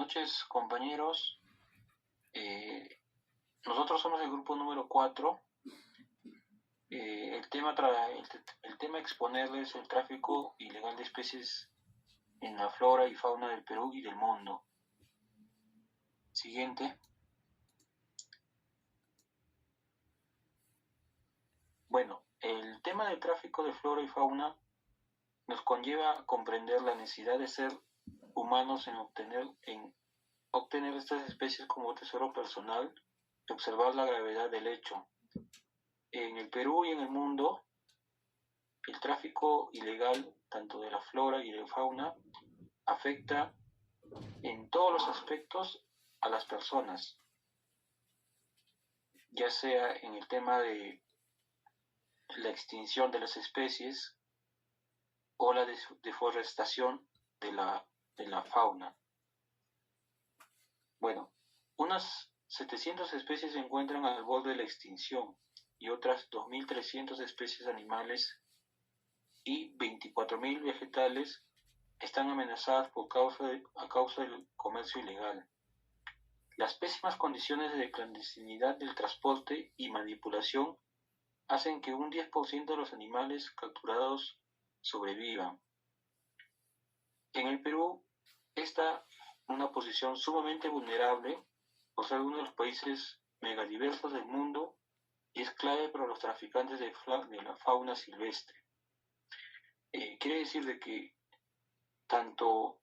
noches, compañeros. Nosotros somos el grupo número 4. El tema a exponerles el tráfico ilegal de especies en la flora y fauna del Perú y del mundo. Siguiente. Bueno, el tema del tráfico de flora y fauna nos conlleva a comprender la necesidad de ser humanos en obtener estas especies como tesoro personal y observar la gravedad del hecho. En el Perú y en el mundo, el tráfico ilegal, tanto de la flora y de la fauna, afecta en todos los aspectos a las personas, ya sea en el tema de la extinción de las especies o la deforestación de la fauna. Bueno, unas 700 especies se encuentran al borde de la extinción y otras 2.300 especies animales y 24.000 vegetales están amenazadas a causa del comercio ilegal. Las pésimas condiciones de clandestinidad del transporte y manipulación hacen que un 10% de los animales capturados sobrevivan. En el Perú está en una posición sumamente vulnerable por ser uno de los países megadiversos del mundo y es clave para los traficantes de la fauna silvestre. Quiere decir de que tanto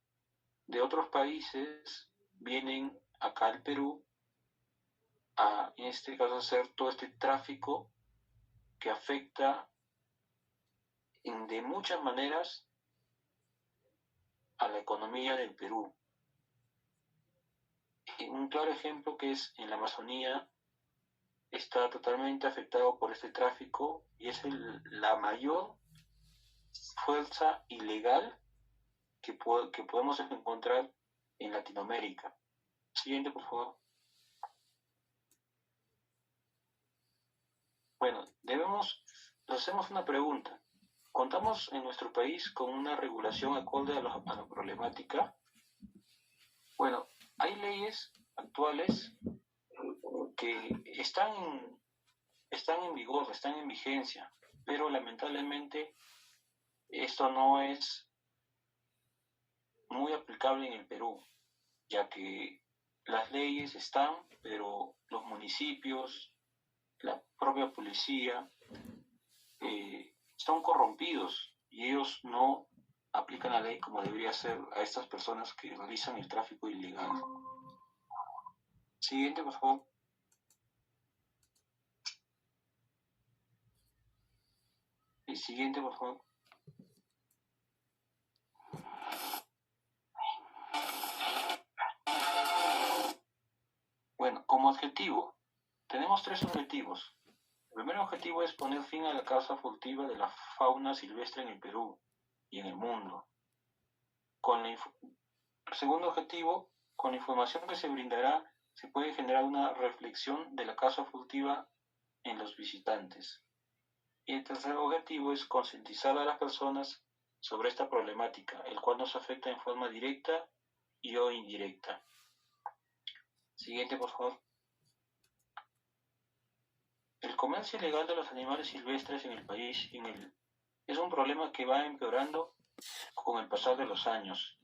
de otros países vienen acá al Perú a, en este caso, hacer todo este tráfico que afecta de muchas maneras a la economía del Perú. Un claro ejemplo que es en la Amazonía está totalmente afectado por este tráfico y es la mayor fuerza ilegal que podemos encontrar en Latinoamérica. Siguiente, por favor. Bueno, nos hacemos una pregunta. ¿Contamos en nuestro país con una regulación acorde a la problemática? Bueno, hay leyes actuales que están en vigor, están en vigencia, pero lamentablemente esto no es muy aplicable en el Perú, ya que las leyes están, pero los municipios, la propia policía, están corrompidos y ellos no aplican la ley como debería ser a estas personas que realizan el tráfico ilegal. Siguiente, por favor. El siguiente, por favor. Bueno, como objetivo, tenemos 3 objetivos. El primer objetivo es poner fin a la caza furtiva de la fauna silvestre en el Perú y en el mundo. Segundo objetivo, con la información que se brindará, se puede generar una reflexión de la caza furtiva en los visitantes. Y el tercer objetivo es concientizar a las personas sobre esta problemática, el cual nos afecta en forma directa y o indirecta. Siguiente, por favor. El comercio ilegal de los animales silvestres en el país es un problema que va empeorando con el pasar de los años.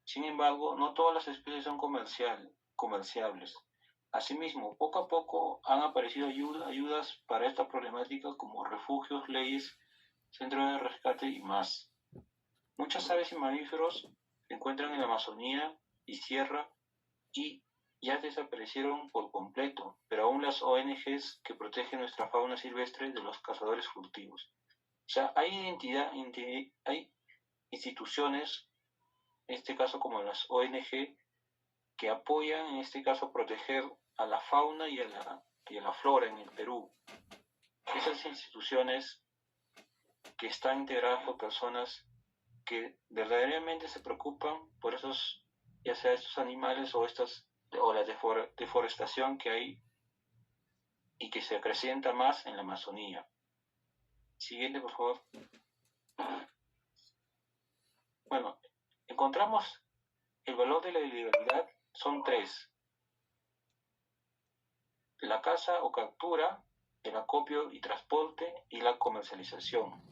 Sin embargo, no todas las especies son comerciables. Asimismo, poco a poco han aparecido ayudas para esta problemática como refugios, leyes, centros de rescate y más. Muchas aves y mamíferos se encuentran en la Amazonía y Sierra y ya desaparecieron por completo, pero aún las ONGs que protegen nuestra fauna silvestre de los cazadores furtivos. O sea, hay instituciones, en este caso como las ONG, que apoyan en este caso a proteger a la fauna y a la flora en el Perú. Esas instituciones que están integradas por personas que verdaderamente se preocupan por esos, ya sea estos animales o la deforestación que hay y que se acrecienta más en la Amazonía. Siguiente, por favor. Bueno, encontramos el valor de la ilegalidad son tres: la caza o captura, el acopio y transporte y la comercialización.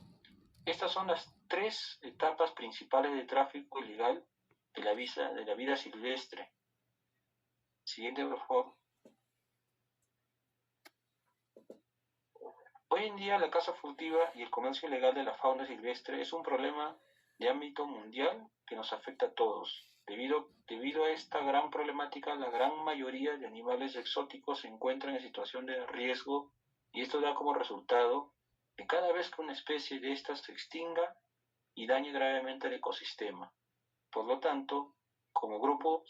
Estas son las tres etapas principales de tráfico ilegal de la vida silvestre. Siguiente, por favor. Hoy en día la caza furtiva y el comercio ilegal de la fauna silvestre es un problema de ámbito mundial que nos afecta a todos. Debido a esta gran problemática, la gran mayoría de animales exóticos se encuentran en situación de riesgo, y esto da como resultado que cada vez que una especie de estas se extinga y dañe gravemente el ecosistema. Por lo tanto, como grupo,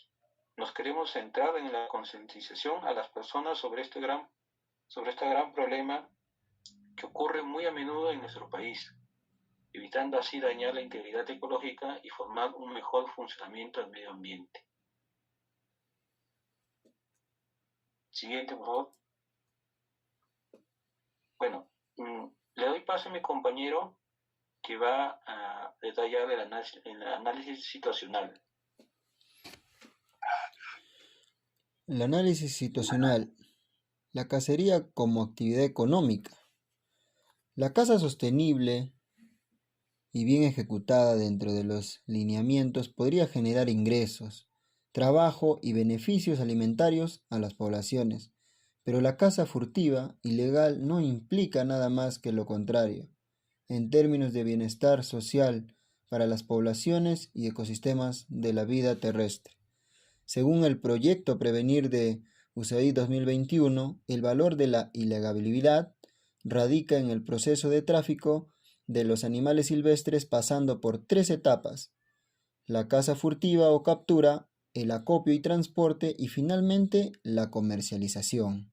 nos queremos centrar en la concientización a las personas sobre este gran problema que ocurre muy a menudo en nuestro país, evitando así dañar la integridad ecológica y formar un mejor funcionamiento del medio ambiente. Siguiente, por favor. Bueno, le doy paso a mi compañero que va a detallar el análisis situacional. El análisis situacional. La cacería como actividad económica. La caza sostenible y bien ejecutada dentro de los lineamientos podría generar ingresos, trabajo y beneficios alimentarios a las poblaciones, pero la caza furtiva ilegal no implica nada más que lo contrario, en términos de bienestar social para las poblaciones y ecosistemas de la vida terrestre. Según el proyecto Prevenir de USAID 2021, el valor de la ilegalidad radica en el proceso de tráfico de los animales silvestres, pasando por tres etapas: la caza furtiva o captura, el acopio y transporte y finalmente la comercialización.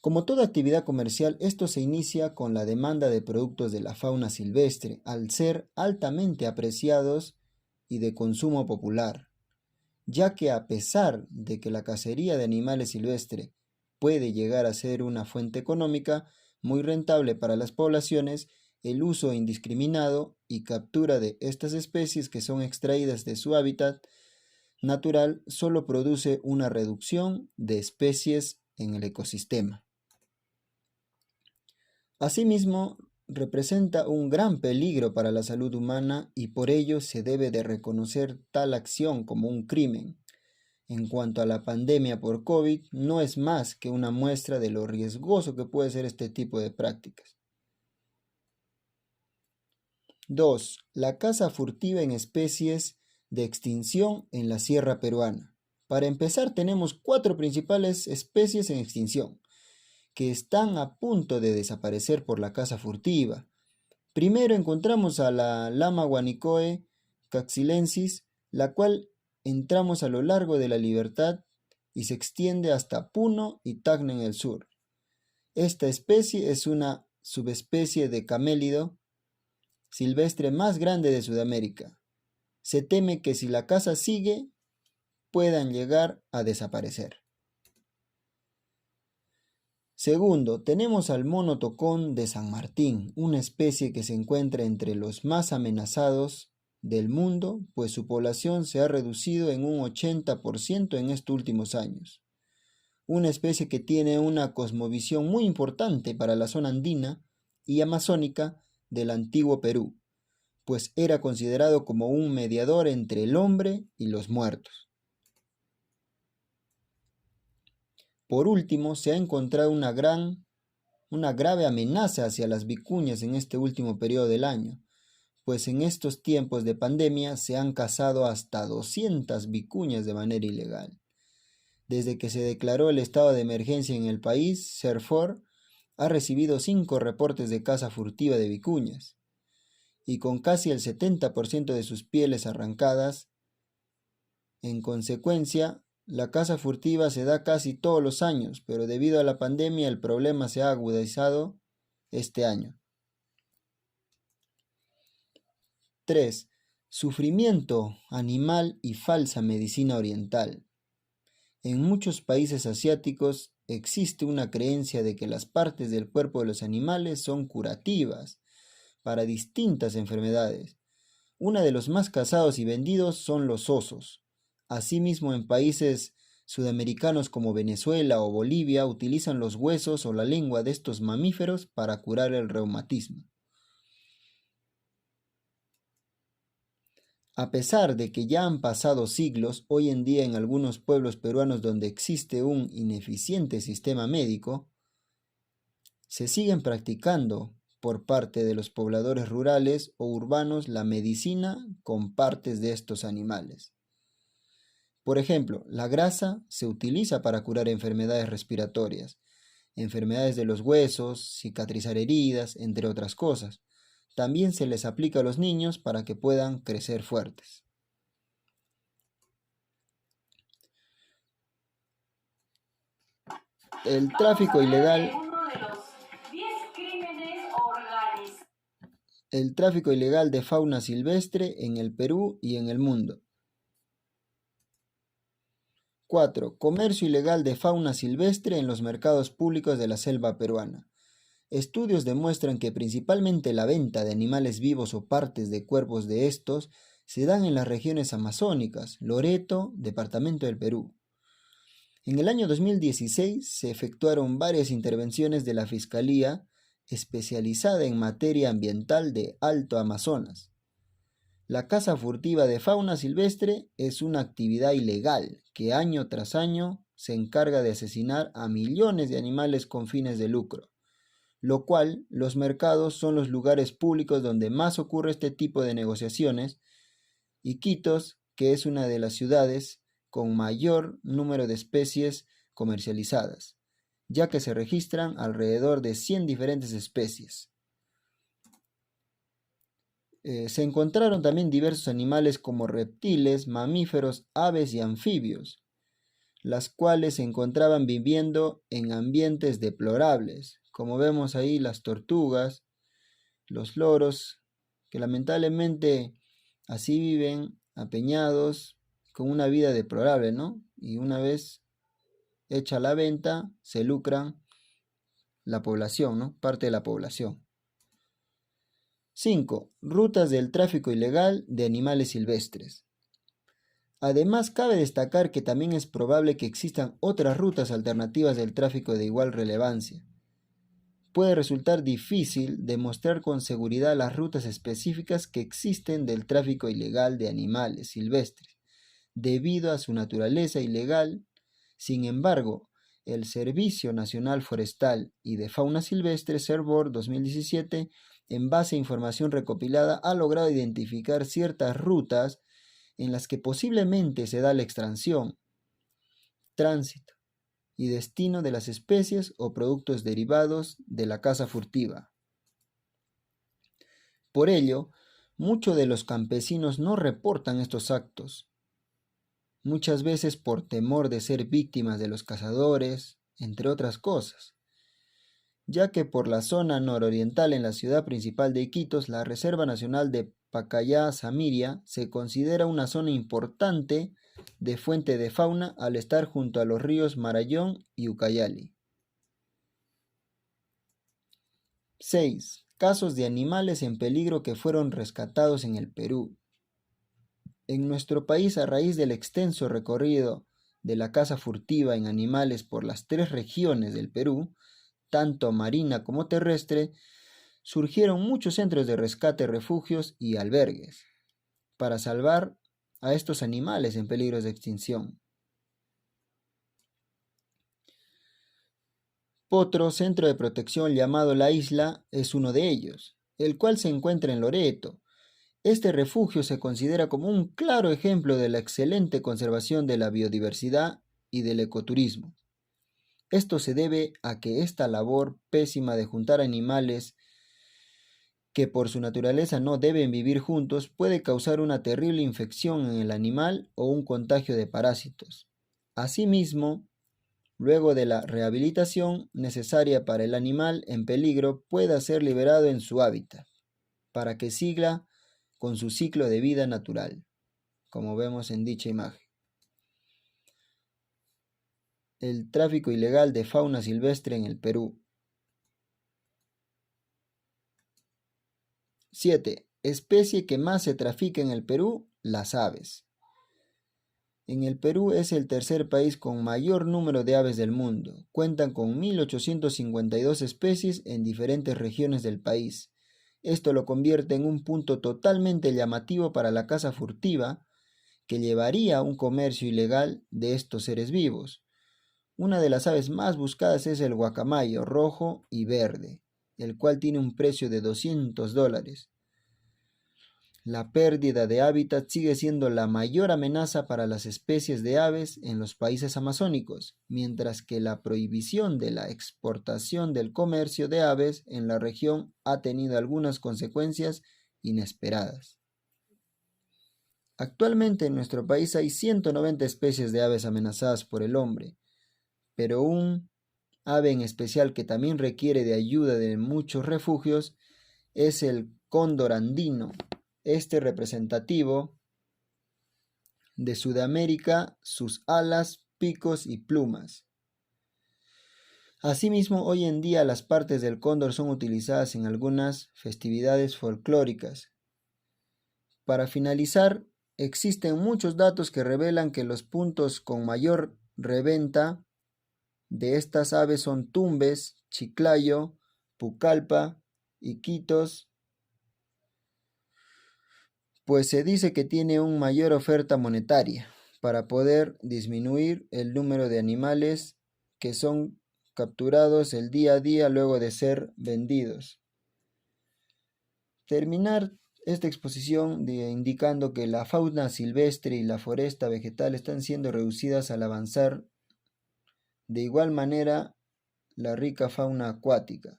Como toda actividad comercial, esto se inicia con la demanda de productos de la fauna silvestre, al ser altamente apreciados y de consumo popular, ya que a pesar de que la cacería de animales silvestres puede llegar a ser una fuente económica muy rentable para las poblaciones, el uso indiscriminado y captura de estas especies que son extraídas de su hábitat natural solo produce una reducción de especies en el ecosistema. Asimismo, representa un gran peligro para la salud humana y por ello se debe de reconocer tal acción como un crimen. En cuanto a la pandemia por COVID, no es más que una muestra de lo riesgoso que puede ser este tipo de prácticas. 2. La caza furtiva en especies de extinción en la sierra peruana. Para empezar, tenemos 4 principales especies en extinción, que están a punto de desaparecer por la caza furtiva. Primero encontramos a la lama Guanicoe caxilensis, la cual entramos a lo largo de la Libertad y se extiende hasta Puno y Tacna en el sur. Esta especie es una subespecie de camélido silvestre más grande de Sudamérica. Se teme que si la caza sigue, puedan llegar a desaparecer. Segundo, tenemos al mono tocón de San Martín, una especie que se encuentra entre los más amenazados del mundo, pues su población se ha reducido en un 80% en estos últimos años. Una especie que tiene una cosmovisión muy importante para la zona andina y amazónica del antiguo Perú, pues era considerado como un mediador entre el hombre y los muertos. Por último, se ha encontrado una grave amenaza hacia las vicuñas en este último periodo del año, pues en estos tiempos de pandemia se han cazado hasta 200 vicuñas de manera ilegal. Desde que se declaró el estado de emergencia en el país, CERFOR ha recibido 5 reportes de caza furtiva de vicuñas, y con casi el 70% de sus pieles arrancadas. En consecuencia, la caza furtiva se da casi todos los años, pero debido a la pandemia el problema se ha agudizado este año. 3. Sufrimiento animal y falsa medicina oriental. En muchos países asiáticos existe una creencia de que las partes del cuerpo de los animales son curativas para distintas enfermedades. Uno de los más cazados y vendidos son los osos. Asimismo, en países sudamericanos como Venezuela o Bolivia utilizan los huesos o la lengua de estos mamíferos para curar el reumatismo. A pesar de que ya han pasado siglos, hoy en día en algunos pueblos peruanos donde existe un ineficiente sistema médico, se siguen practicando por parte de los pobladores rurales o urbanos la medicina con partes de estos animales. Por ejemplo, la grasa se utiliza para curar enfermedades respiratorias, enfermedades de los huesos, cicatrizar heridas, entre otras cosas. También se les aplica a los niños para que puedan crecer fuertes. El tráfico ilegal. El tráfico ilegal de fauna silvestre en el Perú y en el mundo. 4. Comercio ilegal de fauna silvestre en los mercados públicos de la selva peruana. Estudios demuestran que principalmente la venta de animales vivos o partes de cuerpos de estos se dan en las regiones amazónicas, Loreto, departamento del Perú. En el año 2016 se efectuaron varias intervenciones de la Fiscalía especializada en materia ambiental de Alto Amazonas. La caza furtiva de fauna silvestre es una actividad ilegal que año tras año se encarga de asesinar a millones de animales con fines de lucro, lo cual los mercados son los lugares públicos donde más ocurre este tipo de negociaciones, y Iquitos, que es una de las ciudades con mayor número de especies comercializadas, ya que se registran alrededor de 100 diferentes especies. Se encontraron también diversos animales como reptiles, mamíferos, aves y anfibios, las cuales se encontraban viviendo en ambientes deplorables, como vemos ahí las tortugas, los loros, que lamentablemente así viven apeñados con una vida deplorable, ¿no? Y una vez hecha la venta, se lucran la población, ¿no? Parte de la población. 5. Rutas del tráfico ilegal de animales silvestres. Además, cabe destacar que también es probable que existan otras rutas alternativas del tráfico de igual relevancia. Puede resultar difícil demostrar con seguridad las rutas específicas que existen del tráfico ilegal de animales silvestres, debido a su naturaleza ilegal. Sin embargo, el Servicio Nacional Forestal y de Fauna Silvestre, SERVOR 2017, en base a información recopilada, ha logrado identificar ciertas rutas en las que posiblemente se da la extracción, tránsito y destino de las especies o productos derivados de la caza furtiva. Por ello, muchos de los campesinos no reportan estos actos, muchas veces por temor de ser víctimas de los cazadores, entre otras cosas, ya que por la zona nororiental en la ciudad principal de Iquitos, la Reserva Nacional de Pacaya-Samiria se considera una zona importante de fuente de fauna al estar junto a los ríos Marañón y Ucayali. 6. Casos de animales en peligro que fueron rescatados en el Perú. En nuestro país, a raíz del extenso recorrido de la caza furtiva en animales por las 3 regiones del Perú, tanto marina como terrestre, surgieron muchos centros de rescate, refugios y albergues para salvar a estos animales en peligro de extinción. Otro centro de protección llamado La Isla es uno de ellos, el cual se encuentra en Loreto. Este refugio se considera como un claro ejemplo de la excelente conservación de la biodiversidad y del ecoturismo. Esto se debe a que esta labor pésima de juntar animales que por su naturaleza no deben vivir juntos puede causar una terrible infección en el animal o un contagio de parásitos. Asimismo, luego de la rehabilitación necesaria para el animal en peligro pueda ser liberado en su hábitat, para que siga con su ciclo de vida natural, como vemos en dicha imagen. El tráfico ilegal de fauna silvestre en el Perú. 7. Especie que más se trafica en el Perú, las aves. En el Perú es el tercer país con mayor número de aves del mundo. Cuentan con 1.852 especies en diferentes regiones del país. Esto lo convierte en un punto totalmente llamativo para la caza furtiva, que llevaría a un comercio ilegal de estos seres vivos. Una de las aves más buscadas es el guacamayo rojo y verde, el cual tiene un precio de $200. La pérdida de hábitat sigue siendo la mayor amenaza para las especies de aves en los países amazónicos, mientras que la prohibición de la exportación del comercio de aves en la región ha tenido algunas consecuencias inesperadas. Actualmente en nuestro país hay 190 especies de aves amenazadas por el hombre, pero un ave en especial que también requiere de ayuda de muchos refugios es el cóndor andino. Este representativo de Sudamérica, sus alas, picos y plumas. Asimismo, hoy en día las partes del cóndor son utilizadas en algunas festividades folclóricas. Para finalizar, existen muchos datos que revelan que los puntos con mayor reventa de estas aves son Tumbes, Chiclayo, Pucallpa, Iquitos, pues se dice que tiene una mayor oferta monetaria para poder disminuir el número de animales que son capturados el día a día luego de ser vendidos. Terminar esta exposición indicando que la fauna silvestre y la foresta vegetal están siendo reducidas al avanzar, de igual manera la rica fauna acuática.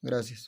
Gracias.